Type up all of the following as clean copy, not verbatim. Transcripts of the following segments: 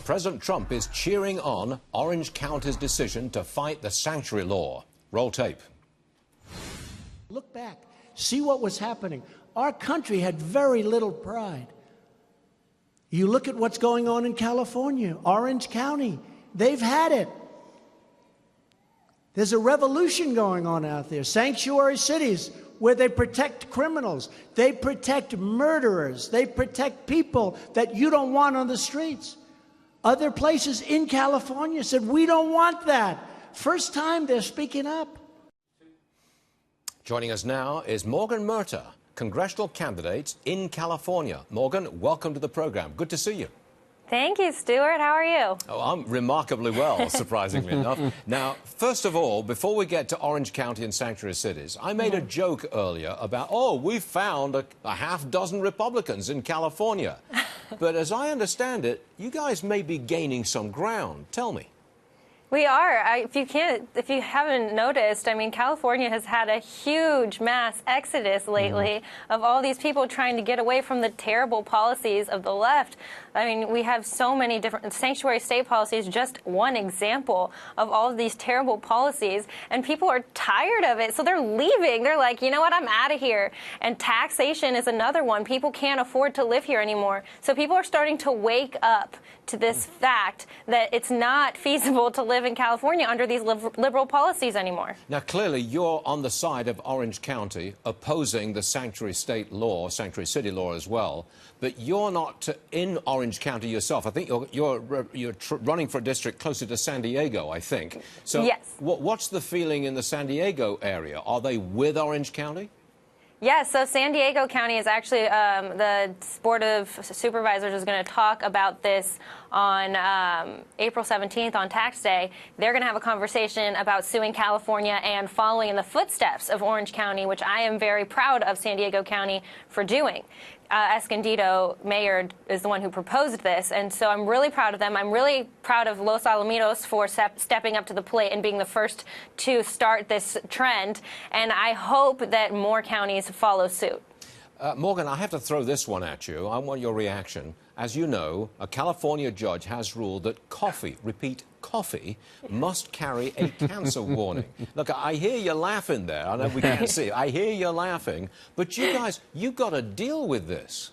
President Trump is cheering on Orange County's decision to fight the sanctuary law. Roll tape. Look back. See what was happening. Our country had very little pride. You look at what's going on in California, Orange County. They've had it. There's a revolution going on out there. Sanctuary cities where they protect criminals. They protect murderers. They protect people that you don't want on the streets. Other places in California said, we don't want that. First time they're speaking up. Joining us now is Morgan Murta, congressional candidate in California. Morgan, welcome to the program. Good to see you. Thank you, Stuart. How are you? Oh, I'm remarkably well, surprisingly enough. Now, first of all, before we get to Orange County and sanctuary cities, I made a joke earlier about, we found a half dozen Republicans in California. But as I understand it, you guys may be gaining some ground. Tell me. We are. If you haven't noticed, I mean, California has had a huge mass exodus lately of all these people trying to get away from the terrible policies of the left. I mean, we have so many different sanctuary state policies, just one example of all of these terrible policies, and people are tired of it, so they're leaving. They're like, you know what, I'm out of here. And taxation is another one. People can't afford to live here anymore. So people are starting to wake up to this fact that it's not feasible to live in California under these liberal policies anymore. Now, clearly, you're on the side of Orange County, opposing the sanctuary state law, sanctuary city law as well. But you're not in Orange County yourself. I think you're running for a district closer to San Diego, I think. So yes. What's the feeling in the San Diego area? Are they with Orange County? Yes, so San Diego County is actually, the Board of Supervisors is going to talk about this on April 17th on tax day. They're going to have a conversation about suing California and following in the footsteps of Orange County, which I am very proud of San Diego County for doing. Escondido mayor is the one who proposed this, and so I'm really proud of them. I'm really proud of Los Alamitos for stepping up to the plate and being the first to start this trend, and I hope that more counties follow suit. Morgan, I have to throw this one at you. I want your reaction. As you know, a California judge has ruled that coffee, repeat, coffee, must carry a cancer warning. Look, I hear you laughing there. I know we can't see it. I hear you laughing. But you guys, you've got to deal with this.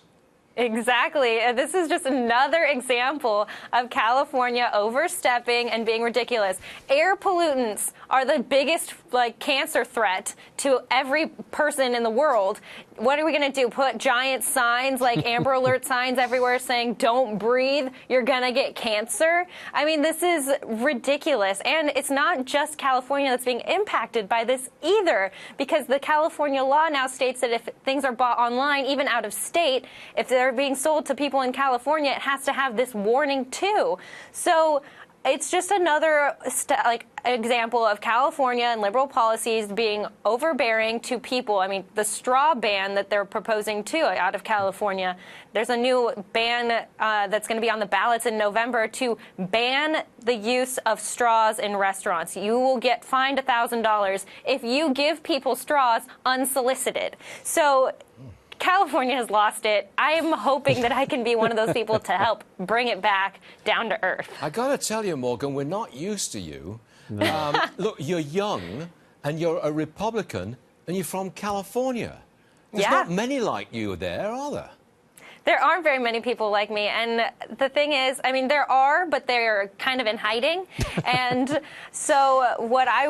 Exactly. This is just another example of California overstepping and being ridiculous. Air pollutants are the biggest, cancer threat to every person in the world. What are we going to do? Put giant signs, like Amber Alert signs everywhere saying, don't breathe, you're going to get cancer? I mean, this is ridiculous. And it's not just California that's being impacted by this either, because the California law now states that if things are bought online, even out of state, if they're being sold to people in California, it has to have this warning too. So it's just another example of California and liberal policies being overbearing to people. I mean, the straw ban that they're proposing too out of California. There's a new ban that's going to be on the ballots in November to ban the use of straws in restaurants. You will get fined $1,000 if you give people straws unsolicited. So California has lost it. I am hoping that I can be one of those people to help bring it back down to earth. I got to tell you, Morgan, we're not used to you. No. Look, you're young, and you're a Republican, and you're from California. There's not many like you there, are there? There aren't very many people like me, and the thing is, I mean, there are, but they're kind of in hiding. And so what I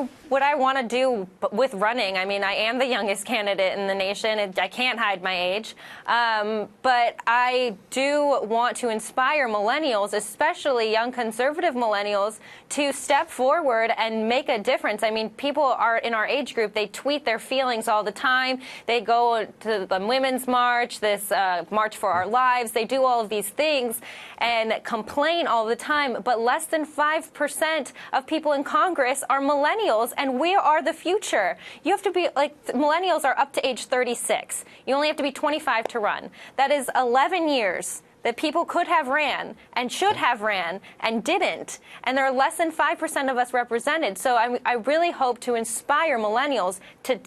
want to do with running, I mean, I am the youngest candidate in the nation, and I can't hide my age, but I do want to inspire millennials, especially young conservative millennials, to step forward and make a difference. I mean, people are in our age group, they tweet their feelings all the time. They go to the Women's March, this March for Our Lives. They do all of these things and complain all the time, but less than 5% of people in Congress are millennials, and we are the future. You have to be, millennials are up to age 36. You only have to be 25 to run. That is 11 years that people could have ran and should have ran and didn't. And there are less than 5% of us represented. So I really hope to inspire millennials to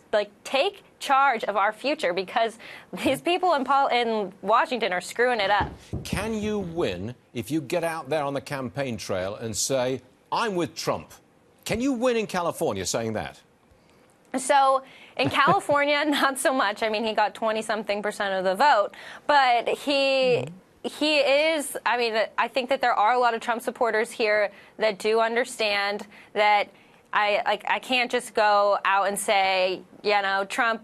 take charge of our future because these people in Washington are screwing it up. Can you win if you get out there on the campaign trail and say, I'm with Trump? Can you win in California saying that? So in California, not so much. I mean, he got 20-something% of the vote, but he is, I mean, I think that there are a lot of Trump supporters here that do understand that I can't just go out and say, you know, Trump,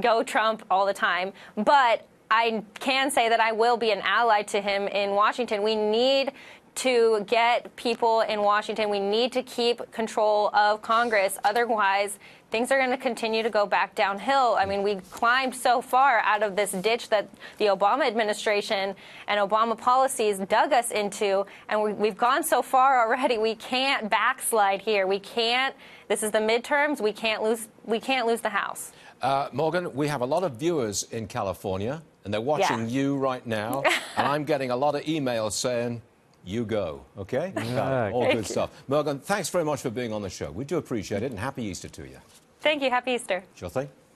go Trump all the time. But I can say that I will be an ally to him in Washington. We need to get people in Washington. We need to keep control of Congress. Otherwise, things are going to continue to go back downhill. I mean, we climbed so far out of this ditch that the Obama administration and Obama policies dug us into, and we've gone so far already. We can't backslide here. We can't. This is the midterms. We can't lose the House. Morgan, we have a lot of viewers in California, and they're watching you right now, and I'm getting a lot of emails saying, you go, okay? All good stuff. Morgan, thanks very much for being on the show. We do appreciate it, and happy Easter to you. Thank you. Happy Easter. Sure thing.